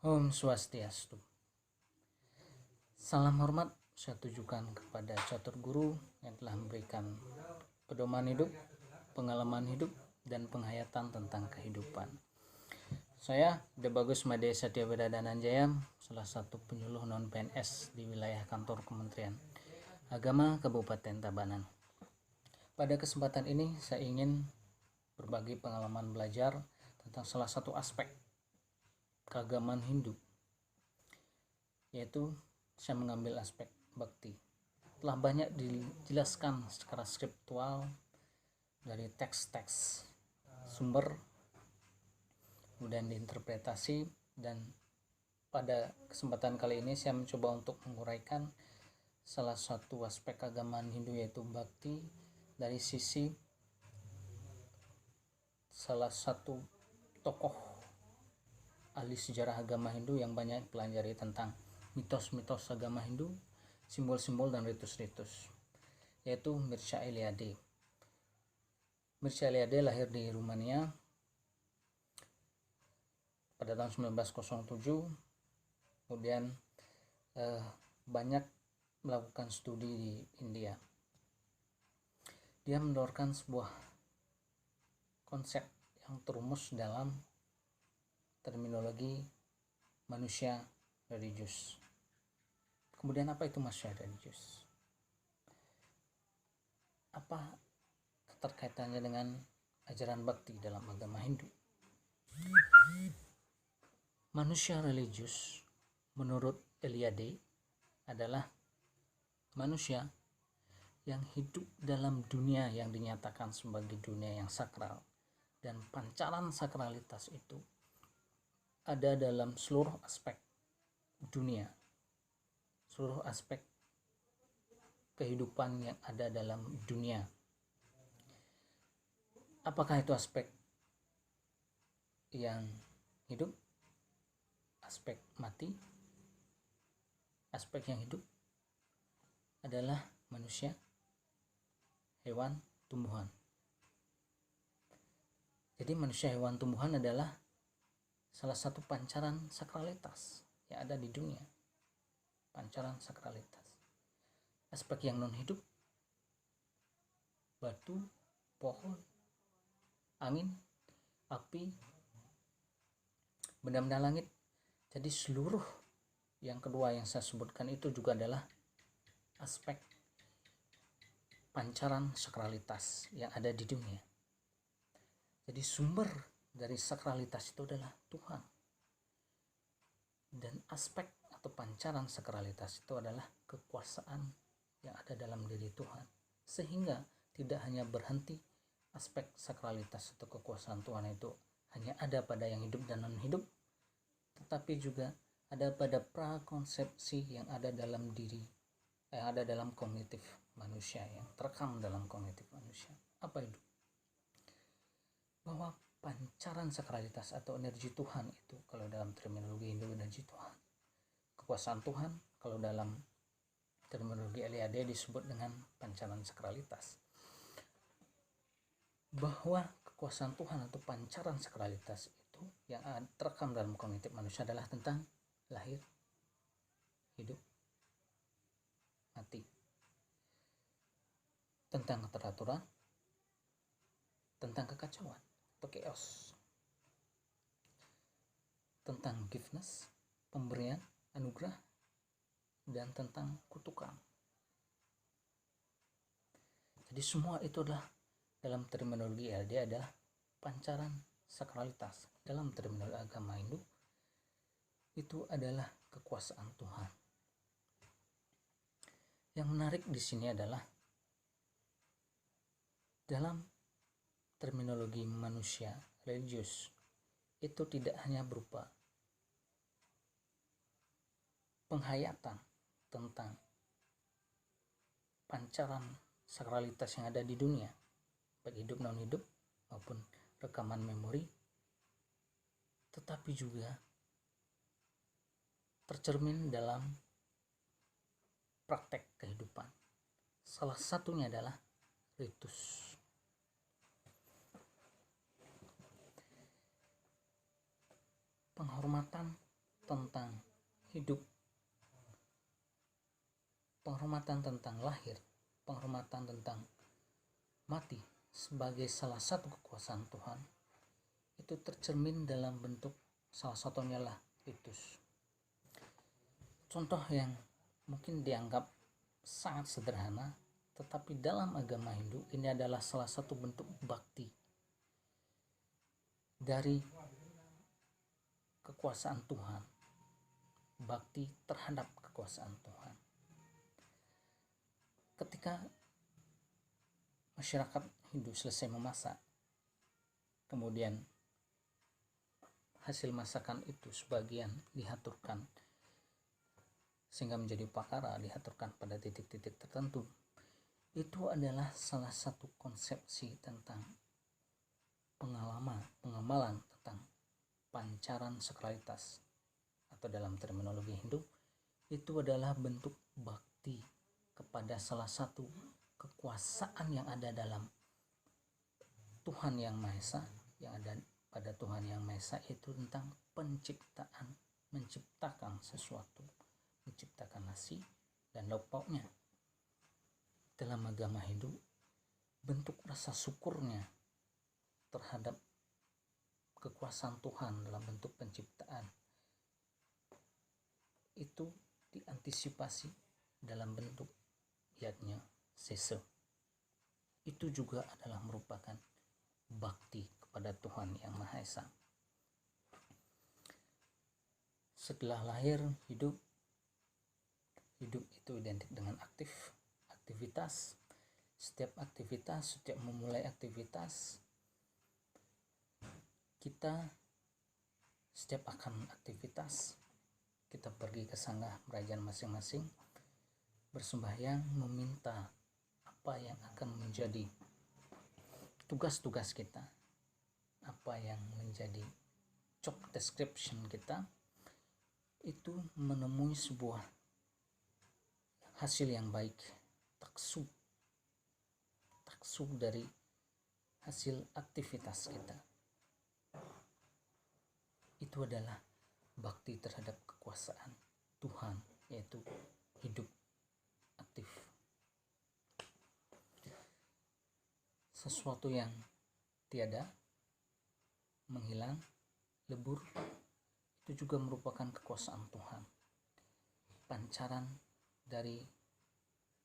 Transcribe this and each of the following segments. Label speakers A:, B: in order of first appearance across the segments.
A: Om Swastiastu. Salam hormat saya tujukan kepada catur guru yang telah memberikan pedoman hidup, pengalaman hidup, dan penghayatan tentang kehidupan. Saya De Bagus Made Satyaweda Dananjaya, salah satu penyuluh non-PNS di wilayah kantor Kementerian Agama Kabupaten Tabanan. Pada kesempatan ini saya ingin berbagi pengalaman belajar tentang salah satu aspek keagamaan Hindu, yaitu saya mengambil aspek bakti. Telah banyak dijelaskan secara skriptual dari teks-teks sumber, kemudian diinterpretasi, dan pada kesempatan kali ini saya mencoba untuk menguraikan salah satu aspek keagamaan Hindu, yaitu bakti, dari sisi salah satu tokoh ahli sejarah agama Hindu yang banyak pelajari tentang mitos-mitos agama Hindu, simbol-simbol dan ritus-ritus, yaitu Mircea Eliade. Mircea Eliade lahir di Rumania pada tahun 1907, kemudian banyak melakukan studi di India. Dia mendorongkan sebuah konsep yang terumus dalam terminologi manusia religius. Kemudian apa itu manusia religius? Apa keterkaitannya dengan ajaran bakti dalam agama Hindu? Manusia religius menurut Eliade adalah manusia yang hidup dalam dunia yang dinyatakan sebagai dunia yang sakral, dan pancaran sakralitas itu ada dalam seluruh aspek dunia, seluruh aspek kehidupan yang ada dalam dunia. Apakah itu aspek yang hidup, aspek mati? Aspek yang hidup adalah manusia, hewan, tumbuhan. Jadi manusia, hewan, tumbuhan adalah salah satu pancaran sakralitas yang ada di dunia. Pancaran sakralitas. Aspek yang non hidup, batu, pohon, angin, api, benda-benda langit. Jadi seluruh yang kedua yang saya sebutkan itu juga adalah aspek pancaran sakralitas yang ada di dunia. Jadi sumber dari sakralitas itu adalah Tuhan, dan aspek atau pancaran sakralitas itu adalah kekuasaan yang ada dalam diri Tuhan, sehingga tidak hanya berhenti aspek sakralitas atau kekuasaan Tuhan itu hanya ada pada yang hidup dan non hidup, tetapi juga ada pada prakonsepsi yang ada dalam diri, yang ada dalam kognitif manusia, yang terekam dalam kognitif manusia. Apa itu? Bahwa pancaran sakralitas atau energi Tuhan itu, kalau dalam terminologi Hindu, energi Tuhan, kekuasaan Tuhan, kalau dalam terminologi Eliade disebut dengan pancaran sakralitas. Bahwa kekuasaan Tuhan atau pancaran sakralitas itu yang terekam dalam kognitif manusia adalah tentang lahir, hidup, mati, tentang keteraturan, tentang kekacauan atau chaos, tentang giftness, pemberian, anugerah, dan tentang kutukan. Jadi semua itu adalah dalam terminologi LD adalah pancaran sakralitas. Dalam terminologi agama Hindu itu adalah kekuasaan Tuhan. Yang menarik di sini adalah dalam terminologi manusia religius itu tidak hanya berupa penghayatan tentang pancaran sakralitas yang ada di dunia, baik hidup non hidup maupun rekaman memori, tetapi juga tercermin dalam praktek kehidupan. Salah satunya adalah ritus. Penghormatan tentang hidup, penghormatan tentang lahir, penghormatan tentang mati sebagai salah satu kekuasaan Tuhan, itu tercermin dalam bentuk salah satunya lah ritus. Contoh yang mungkin dianggap sangat sederhana, tetapi dalam agama Hindu ini adalah salah satu bentuk bakti dari kekuasaan Tuhan, bakti terhadap kekuasaan Tuhan. Ketika masyarakat Hindu selesai memasak, kemudian hasil masakan itu sebagian dihaturkan sehingga menjadi upakara, dihaturkan pada titik-titik tertentu. Itu adalah salah satu konsepsi tentang pengamalan tentang pancaran sakralitas, atau dalam terminologi Hindu itu adalah bentuk bakti kepada salah satu kekuasaan yang ada dalam Tuhan Yang Maha Esa, yang ada pada Tuhan Yang Maha Esa, itu tentang penciptaan, menciptakan sesuatu, menciptakan nasi dan lauk pauknya. Dalam agama Hindu, bentuk rasa syukurnya terhadap kekuasaan Tuhan dalam bentuk penciptaan itu diantisipasi dalam bentuk yajna sesa. Itu juga adalah merupakan bakti kepada Tuhan Yang Maha Esa. Setelah lahir, hidup itu identik dengan aktivitas. Setiap memulai aktivitas, kita setiap akan aktivitas, kita pergi ke sangga kerajaan masing-masing, bersembahyang, meminta apa yang akan menjadi tugas-tugas kita, apa yang menjadi job description kita, itu menemui sebuah hasil yang baik, taksu dari hasil aktivitas kita. Itu adalah bakti terhadap kekuasaan Tuhan, yaitu hidup aktif. Sesuatu yang tiada, menghilang, lebur, itu juga merupakan kekuasaan Tuhan, pancaran dari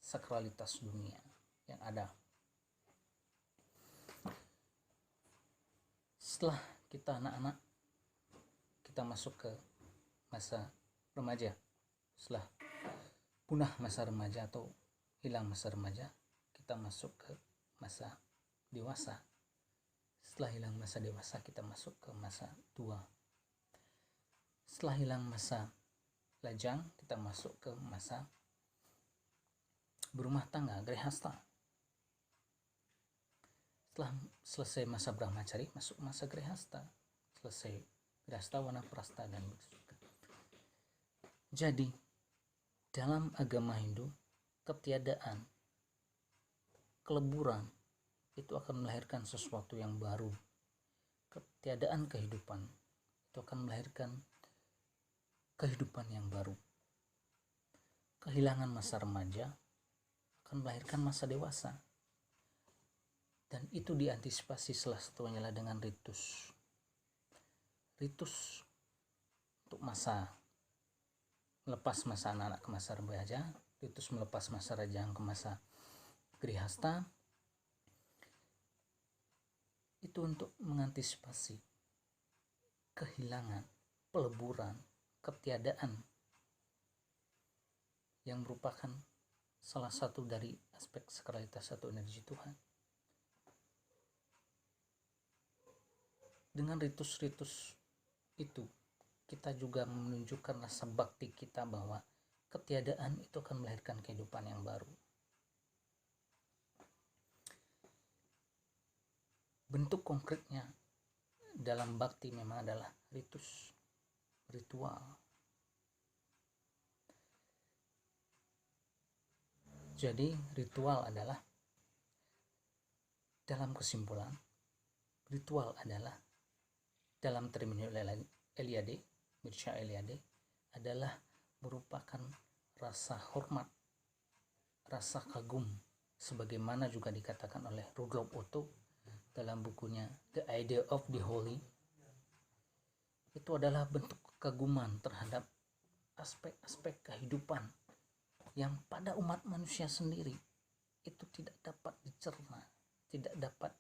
A: sakralitas dunia yang ada. Setelah kita anak-anak, kita masuk ke masa remaja. Setelah punah masa remaja atau hilang masa remaja, kita masuk ke masa dewasa. Setelah hilang masa dewasa, kita masuk ke masa tua. Setelah hilang masa lajang, kita masuk ke masa berumah tangga, grihasta. Setelah selesai masa brahmacari, masuk masa grihasta. Selesai grihasta, wanaprastha, dan begitu. Jadi dalam agama Hindu, ketiadaan, keleburan itu akan melahirkan sesuatu yang baru. Ketiadaan kehidupan itu akan melahirkan kehidupan yang baru. Kehilangan masa remaja akan melahirkan masa dewasa. Dan itu diantisipasi salah satunya dengan ritus. Ritus untuk melepas masa anak-anak ke masa remaja, ritus melepas masa rajang ke masa grihasta, itu untuk mengantisipasi kehilangan, peleburan, ketiadaan yang merupakan salah satu dari aspek sakralitas atau energi Tuhan. Dengan ritus-ritus itu, kita juga menunjukkan rasa bakti kita bahwa ketiadaan itu akan melahirkan kehidupan yang baru. Bentuk konkretnya dalam bakti memang adalah ritus, ritual. Jadi ritual adalah, dalam kesimpulan, ritual adalah dalam terminologi Eliade Mircea Eliade adalah merupakan rasa hormat, rasa kagum, sebagaimana juga dikatakan oleh Rudolf Otto dalam bukunya The Idea of the Holy. Itu adalah bentuk kekaguman terhadap aspek-aspek kehidupan yang pada umat manusia sendiri itu tidak dapat dicerna, tidak dapat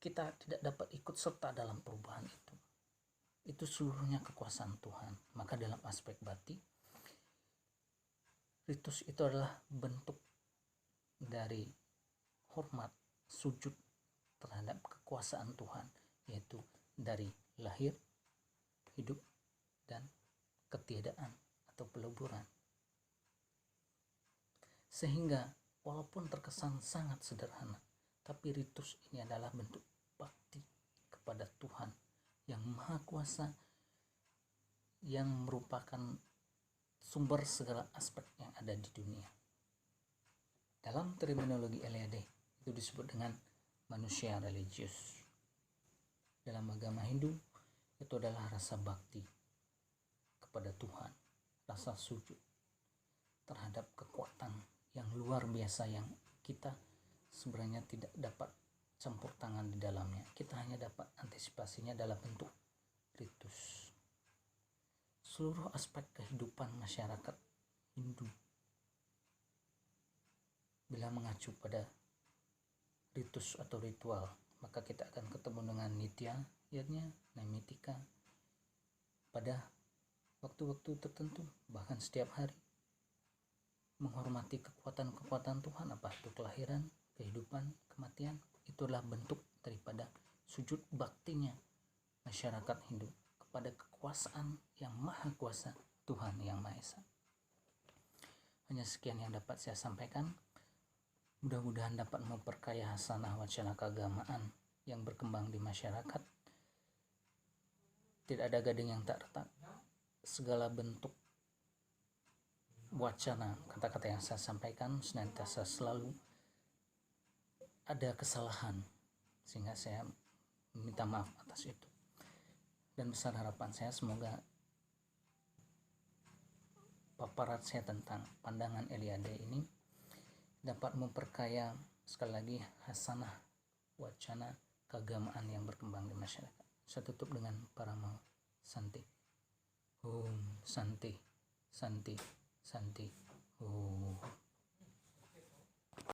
A: kita tidak dapat ikut serta dalam perubahan itu. Itu seluruhnya kekuasaan Tuhan. Maka dalam aspek batin, ritus itu adalah bentuk dari hormat, sujud terhadap kekuasaan Tuhan, yaitu dari lahir, hidup, dan ketiadaan atau peleburan. Sehingga walaupun terkesan sangat sederhana, tapi ritus ini adalah bentuk bakti kepada Tuhan yang Maha Kuasa, yang merupakan sumber segala aspek yang ada di dunia. Dalam terminologi Eliade itu disebut dengan manusia religius. Dalam agama Hindu itu adalah rasa bakti kepada Tuhan, rasa sujud terhadap kekuatan yang luar biasa yang kita sebenarnya tidak dapat campur tangan di dalamnya. Kita hanya dapat antisipasinya dalam bentuk ritus. Seluruh aspek kehidupan masyarakat Hindu bila mengacu pada ritus atau ritual, maka kita akan ketemu dengan nitya, yatnya, naimitika pada waktu-waktu tertentu, bahkan setiap hari, menghormati kekuatan-kekuatan Tuhan, apa itu kelahiran, kehidupan, kematian. Itulah bentuk daripada sujud baktinya masyarakat Hindu kepada kekuasaan yang maha kuasa, Tuhan yang Maha Esa. Hanya sekian yang dapat saya sampaikan. Mudah-mudahan dapat memperkaya hasanah wacana keagamaan yang berkembang di masyarakat. Tidak ada gading yang tak retak. Segala bentuk wacana, kata-kata yang saya sampaikan senantiasa selalu ada kesalahan, sehingga saya meminta maaf atas itu. Dan besar harapan saya semoga paparan saya tentang pandangan Eliade ini dapat memperkaya sekali lagi hasanah wacana keagamaan yang berkembang di masyarakat. Saya tutup dengan Paramo Santi. Om Santi, Santi, Santi. Om.